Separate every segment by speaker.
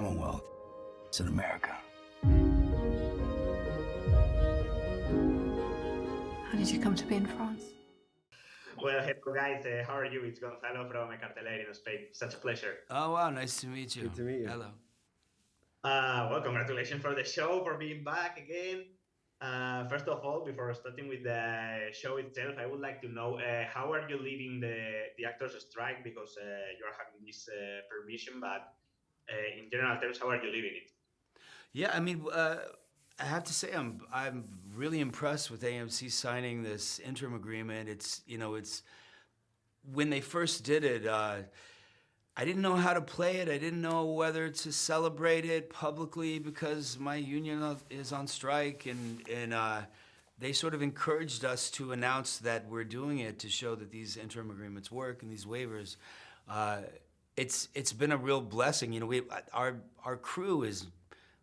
Speaker 1: Commonwealth. It's in America.
Speaker 2: How did you come to be in France?
Speaker 3: Well, hello guys, how are you? It's Gonzalo from Cartelera in Spain. Such a pleasure.
Speaker 1: Oh, wow, nice to meet you.
Speaker 4: Good to meet you.
Speaker 1: Hello.
Speaker 3: Well, congratulations for the show, for being back again. First of all, before starting with the show itself, I would like to know how are you leaving the actors strike, because you're having this permission, but in general terms, how are you leaving it?
Speaker 1: Yeah, I mean, I have to say I'm really impressed with AMC signing this interim agreement. It's when they first did it, I didn't know how to play it. I didn't know whether to celebrate it publicly because my union is on strike, and they sort of encouraged us to announce that we're doing it to show that these interim agreements work and these waivers. It's been a real blessing. Our crew is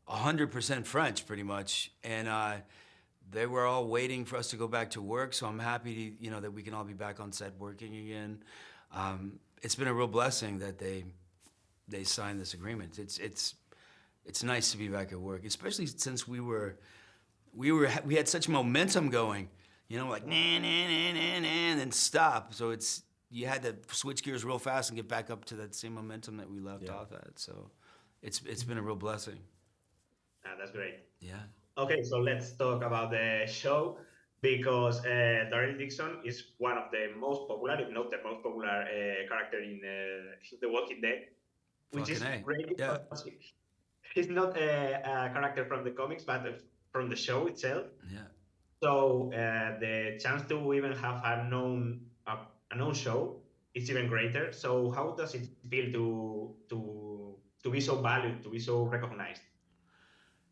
Speaker 1: 100% French, pretty much, and they were all waiting for us to go back to work. So I'm happy to, that we can all be back on set working again. It's been a real blessing that they signed this agreement. It's nice to be back at work, especially since we had such momentum going, like nah, nah, nah, nah, nah, and then stop. So you had to switch gears real fast and get back up to that same momentum that we left off at. So it's been a real blessing.
Speaker 3: That's great.
Speaker 1: Yeah.
Speaker 3: Okay, so let's talk about the show, because DARYL DIXON is one of the most popular, if not the most popular character in The Walking Dead, which
Speaker 1: Fucking
Speaker 3: is
Speaker 1: A.
Speaker 3: great.
Speaker 1: Yeah.
Speaker 3: He's not a character from the comics, but from the show itself.
Speaker 1: Yeah.
Speaker 3: So the chance to even have a known show is even greater. So how does it feel to be so valued, to be so recognized?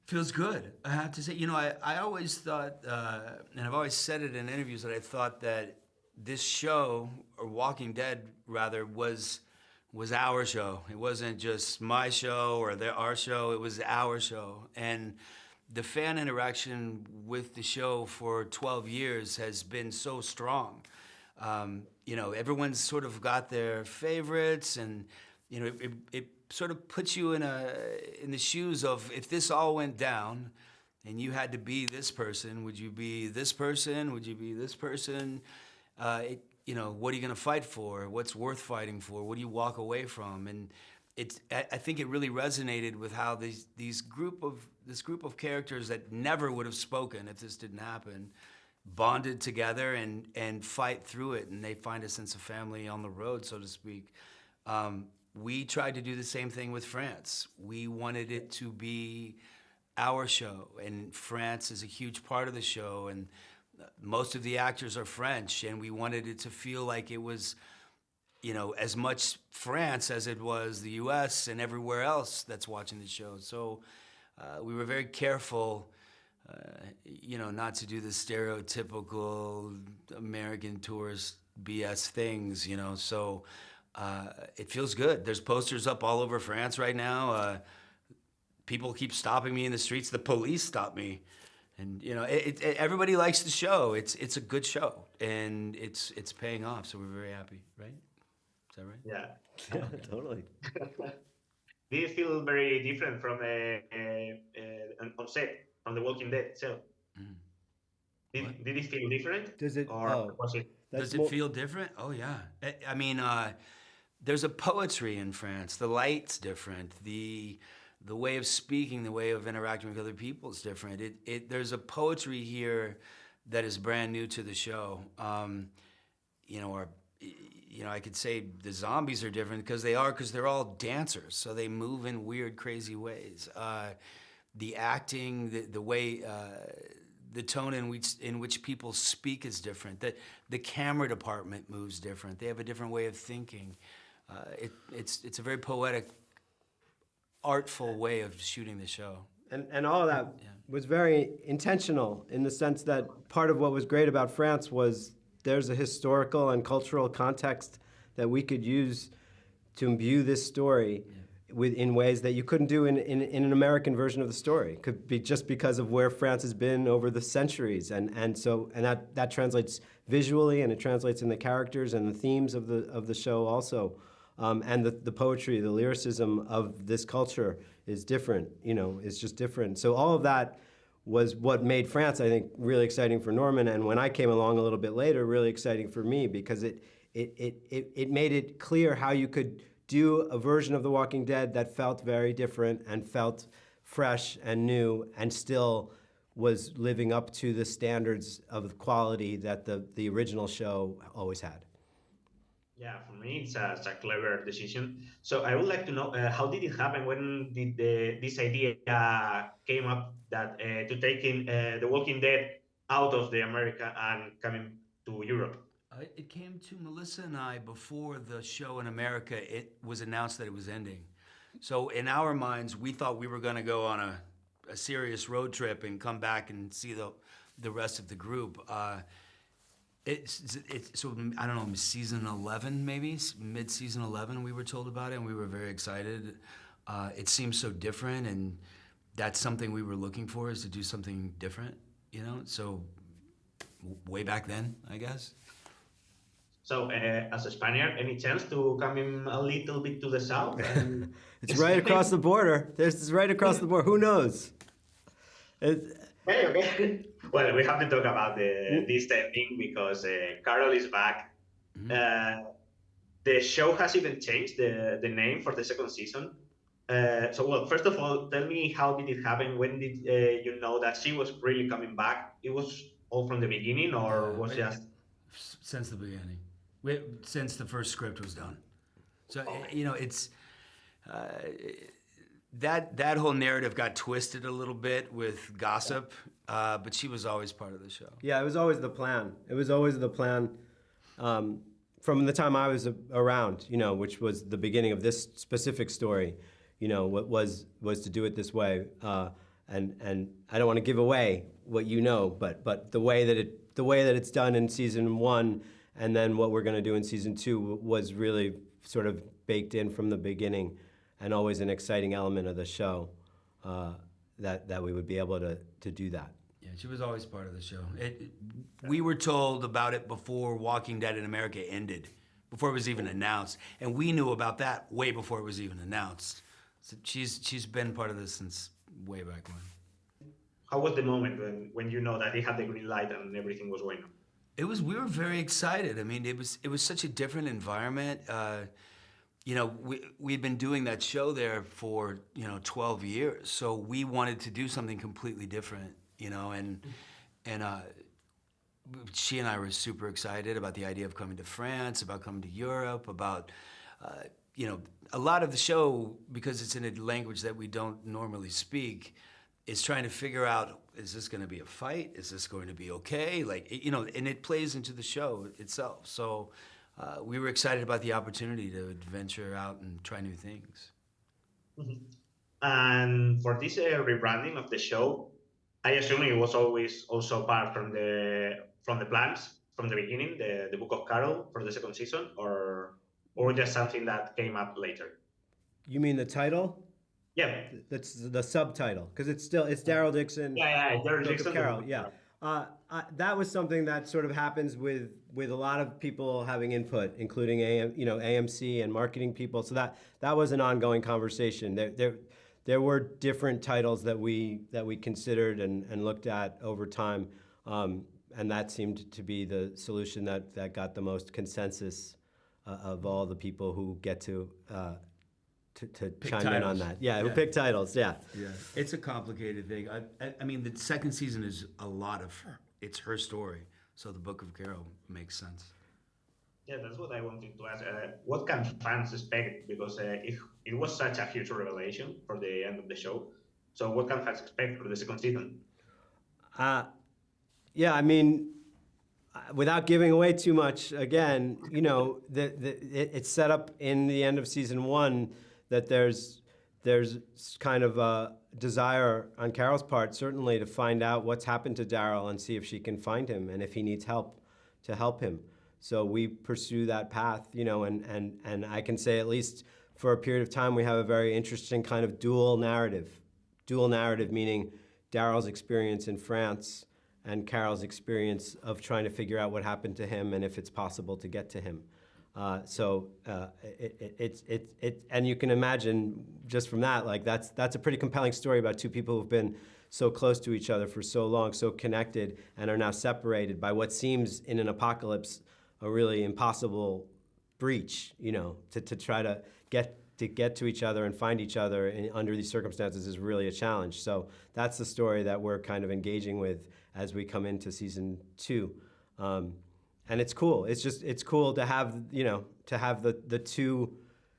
Speaker 1: Feels good. I have to say, I always thought, and I've always said it in interviews, that I thought that this show, or Walking Dead rather, was our show. It wasn't just my show or our show, it was our show. And the fan interaction with the show for 12 years has been so strong. Everyone's sort of got their favorites, and it sort of puts you in the shoes of, if this all went down and you had to be this person, would you be this person? Would you be this person? What are you going to fight for? What's worth fighting for? What do you walk away from? And I think it really resonated with how this group of characters that never would have spoken if this didn't happen, bonded together and fight through it, and they find a sense of family on the road, so to speak. We tried to do the same thing with France. We wanted it to be our show, and France is a huge part of the show, and most of the actors are French, and we wanted it to feel like it was, as much France as it was the US and everywhere else that's watching the show. So we were very careful, not to do the stereotypical American tourist BS things, so it feels good. There's posters up all over France right now. People keep stopping me in the streets. The police stop me. And, everybody likes the show. It's a good show, and it's paying off, so we're very happy, right? Is that right?
Speaker 3: Yeah.
Speaker 4: Totally.
Speaker 3: Did it feel very different from on set, from The Walking Dead itself? Did it feel different?
Speaker 4: Does it?
Speaker 3: Or was it?
Speaker 1: Does it feel different? Oh, yeah. I mean, there's a poetry in France. The light's different. The way of speaking, the way of interacting with other people is different. There's a poetry here that is brand new to the show. I could say the zombies are different because they're all dancers, so they move in weird, crazy ways. The acting, the way, the tone in which people speak is different. The camera department moves different. They have a different way of thinking. It's a very poetic, artful way of shooting the show.
Speaker 4: And all of that was very intentional, in the sense that part of what was great about France was there's a historical and cultural context that we could use to imbue this story in ways that you couldn't do in an American version of the story. It could be just because of where France has been over the centuries, and that translates visually, and it translates in the characters and the themes of the show also, and the poetry, the lyricism of this culture is different, is just different. So all of that was what made France, I think, really exciting for Norman. And when I came along a little bit later, really exciting for me, because it made it clear how you could do a version of The Walking Dead that felt very different and felt fresh and new and still was living up to the standards of quality that the original show always had.
Speaker 3: Yeah, for me, it's a clever decision. So I would like to know, how did it happen? When did this idea came up that to taking The Walking Dead out of the America and coming to Europe?
Speaker 1: It came to Melissa and I before the show in America. It was announced that it was ending. So in our minds, we thought we were going to go on a serious road trip and come back and see the rest of the group. So I don't know, season 11 maybe, mid-season 11 we were told about it, and we were very excited. It seemed so different, and that's something we were looking for, is to do something different, so way back then, I guess.
Speaker 3: So as a Spaniard, any chance to come in a little bit to the south? And
Speaker 4: It's right across the border. It's right across the border. Who knows?
Speaker 3: Okay. Well, we have to talk about this thing because Carol is back.
Speaker 1: Mm-hmm.
Speaker 3: The show has even changed the name for the second season. Well, first of all, tell me, how did it happen? When did you know that she was really coming back? It was all from the beginning, or was just...
Speaker 1: Since the beginning. Since the first script was done. So, it's... That whole narrative got twisted a little bit with gossip, but she was always part of the show.
Speaker 4: Yeah, it was always the plan. It was always the plan from the time I was around, which was the beginning of this specific story. What was to do it this way, and I don't want to give away what but the way that it's done in season 1, and then what we're going to do in season 2 was really sort of baked in from the beginning, and always an exciting element of the show, that we would be able to do that.
Speaker 1: Yeah, she was always part of the show. We were told about it before Walking Dead in America ended, before it was even announced, and we knew about that way before it was even announced. So she's been part of this since way back when.
Speaker 3: How was the moment when you know that he had the green light and everything was going on?
Speaker 1: We were very excited. I mean, it was such a different environment. We'd been doing that show there for 12 years, so we wanted to do something completely different, and she and I were super excited about the idea of coming to France, about coming to Europe, about a lot of the show, because it's in a language that we don't normally speak, is trying to figure out, is this going to be a fight? Is this going to be okay? And it plays into the show itself. So we were excited about the opportunity to venture out and try new things.
Speaker 3: Mm-hmm. And for this rebranding of the show, I assume it was always also part from the plans from the beginning, the Book of Carol for the second season, or just something that came up later?
Speaker 4: You mean the title?
Speaker 3: Yeah.
Speaker 4: That's the subtitle, because it's DARYL Dixon.
Speaker 3: Yeah, DARYL
Speaker 4: Book
Speaker 3: Dixon.
Speaker 4: of Carol, yeah. That was something that sort of happens with a lot of people having input, including AMC and marketing people. So that was an ongoing conversation. There were different titles that we considered and looked at over time, and that seemed to be the solution that got the most consensus of all the people who get to chime in on that. Yeah, who pick titles, yeah.
Speaker 1: Yeah, it's a complicated thing. I mean, the second season is a lot of it's her story, so the Book of Carol makes sense.
Speaker 3: Yeah, that's what I wanted to ask. What can fans expect? Because it was such a huge revelation for the end of the show. So what can fans expect for the second season?
Speaker 4: Yeah, I mean, without giving away too much, again, it's set up in the end of season 1 that there's kind of a desire on Carol's part, certainly, to find out what's happened to DARYL and see if she can find him, and if he needs help, to help him. So we pursue that path, and I can say, at least for a period of time, we have a very interesting kind of dual narrative. Dual narrative meaning DARYL's experience in France and Carol's experience of trying to figure out what happened to him and if it's possible to get to him. And you can imagine just from that, like that's a pretty compelling story about two people who've been so close to each other for so long, so connected, and are now separated by what seems in an apocalypse a really impossible breach. To try to get to each other and find each other under these circumstances is really a challenge. So that's the story that we're kind of engaging with as we come into season 2. And it's cool. It's cool to have, the two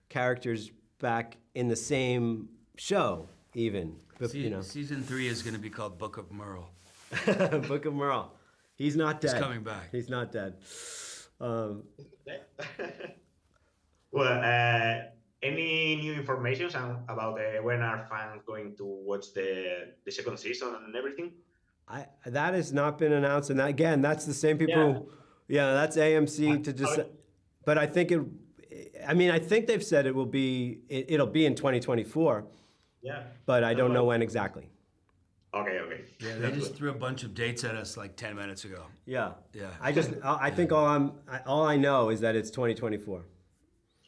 Speaker 4: characters back in the same show, even.
Speaker 1: Season 3 is going to be called Book of Merle.
Speaker 4: Book of Merle. He's not dead.
Speaker 1: He's coming back.
Speaker 4: He's not dead.
Speaker 3: Well, any new information about when are fans going to watch the second season and everything?
Speaker 4: That has not been announced, and that's the same people. Yeah, that's AMC to just. But I think I think they've said it'll be in 2024. Yeah. But I don't know when exactly.
Speaker 3: Okay.
Speaker 1: Yeah, they just threw a bunch of dates at us like 10 minutes ago.
Speaker 4: Yeah. I think all I know is that it's 2024.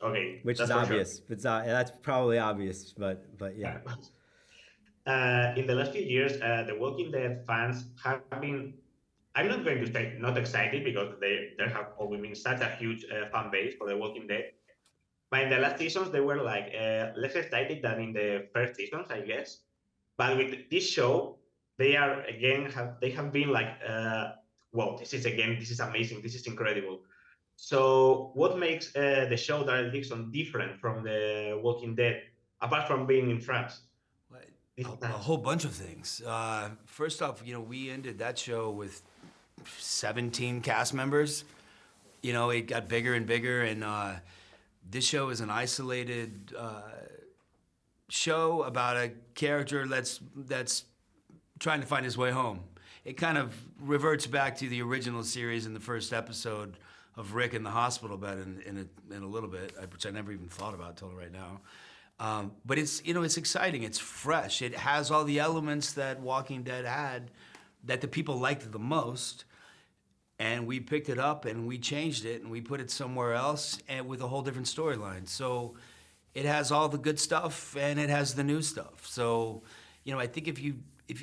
Speaker 3: Okay.
Speaker 4: Which is obvious. Sure. That's probably obvious, but yeah.
Speaker 3: In the last few years, the Walking Dead fans have been, I'm not going to say not excited, because there have always been such a huge fan base for the Walking Dead. But in the last seasons, they were like less excited than in the first seasons, I guess. But with this show, they have been like, wow, this is amazing, this is incredible. So what makes the show DARYL DIXON different from the Walking Dead, apart from being in France?
Speaker 1: A whole bunch of things. First off, we ended that show with 17 cast members. It got bigger and bigger, and this show is an isolated show about a character that's trying to find his way home. It kind of reverts back to the original series in the first episode of Rick in the hospital bed in a little bit, which I never even thought about till right now. But it's exciting. It's fresh. It has all the elements that Walking Dead had, that the people liked the most. And we picked it up and we changed it and we put it somewhere else and with a whole different storyline. So it has all the good stuff and it has the new stuff. So, I think if you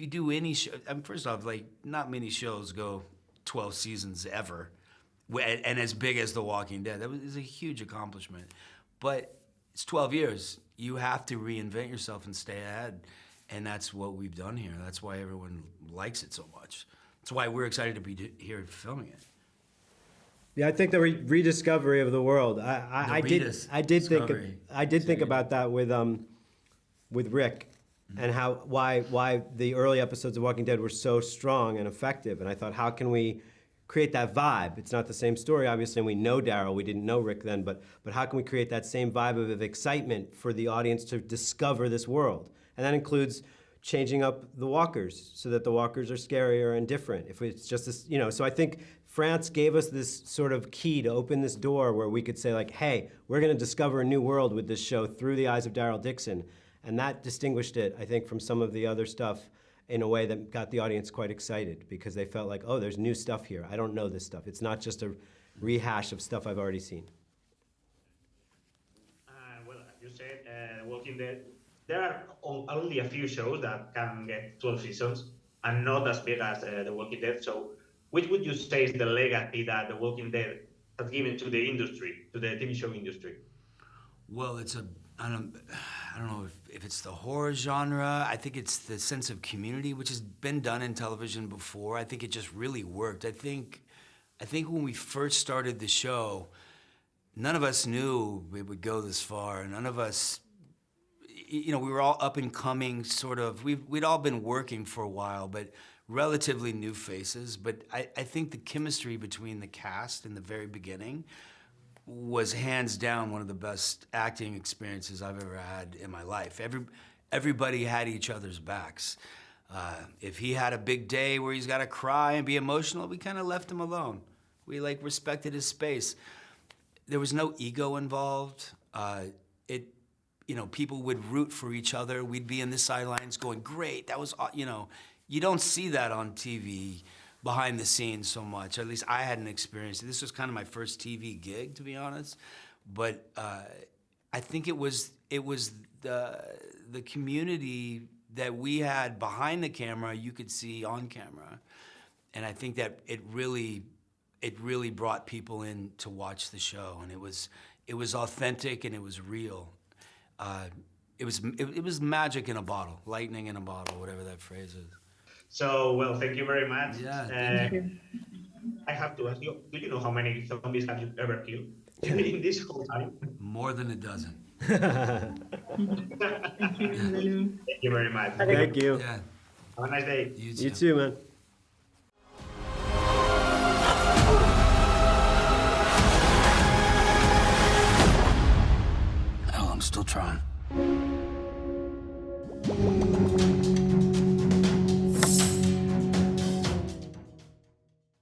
Speaker 1: do any show, first off, like, not many shows go 12 seasons ever, and as big as The Walking Dead. That is a huge accomplishment. But it's 12 years. You have to reinvent yourself and stay ahead. And that's what we've done here. That's why everyone likes it so much. That's why we're excited to be here filming it.
Speaker 4: Yeah, I think the rediscovery of the world. I did think about that with Rick, and why the early episodes of Walking Dead were so strong and effective. And I thought, how can we create that vibe? It's not the same story, obviously, and we know Daryl. We didn't know Rick then, but how can we create that same vibe of excitement for the audience to discover this world? And that includes changing up the walkers so that the walkers are scarier and different. If it's just this, so I think France gave us this sort of key to open this door where we could say, like, hey, we're going to discover a new world with this show through the eyes of DARYL DIXON. And that distinguished it, I think, from some of the other stuff in a way that got the audience quite excited, because they felt like, oh, there's new stuff here. I don't know this stuff. It's not just a rehash of stuff I've already seen.
Speaker 3: Well, as you said, Walking Dead, there are only a few shows that can get 12 seasons and not as big as The Walking Dead. So which would you say is the legacy that The Walking Dead has given to the industry, to the TV show industry?
Speaker 1: Well, I don't know if it's the horror genre. I think it's the sense of community, which has been done in television before. I think it just really worked. I think when we first started the show, none of us knew it would go this far. None of us, we were all up and coming, sort of. We'd all been working for a while, but relatively new faces. But I think the chemistry between the cast in the very beginning was hands down one of the best acting experiences I've ever had in my life. Everybody had each other's backs. If he had a big day where he's got to cry and be emotional, we kind of left him alone. We respected his space. There was no ego involved. People would root for each other. We'd be in the sidelines going, great, that was, you don't see that on TV. behind the scenes so much. At least I hadn't experienced it. This was kind of my first TV gig, to be honest. But I think it was the community that we had behind the camera, you could see on camera. And I think that it really brought people in to watch the show. And it was authentic and it was real. It was magic in a bottle, lightning in a bottle, whatever that phrase is.
Speaker 3: So, well, thank you very much.
Speaker 1: Yeah, thank you.
Speaker 3: I have to ask you, do you know how many zombies have you ever killed in this whole time?
Speaker 1: More than a dozen.
Speaker 3: Thank you very much.
Speaker 4: Thank you.
Speaker 1: Yeah.
Speaker 3: Have a nice day.
Speaker 4: You too, man.
Speaker 1: Hell, I'm still trying.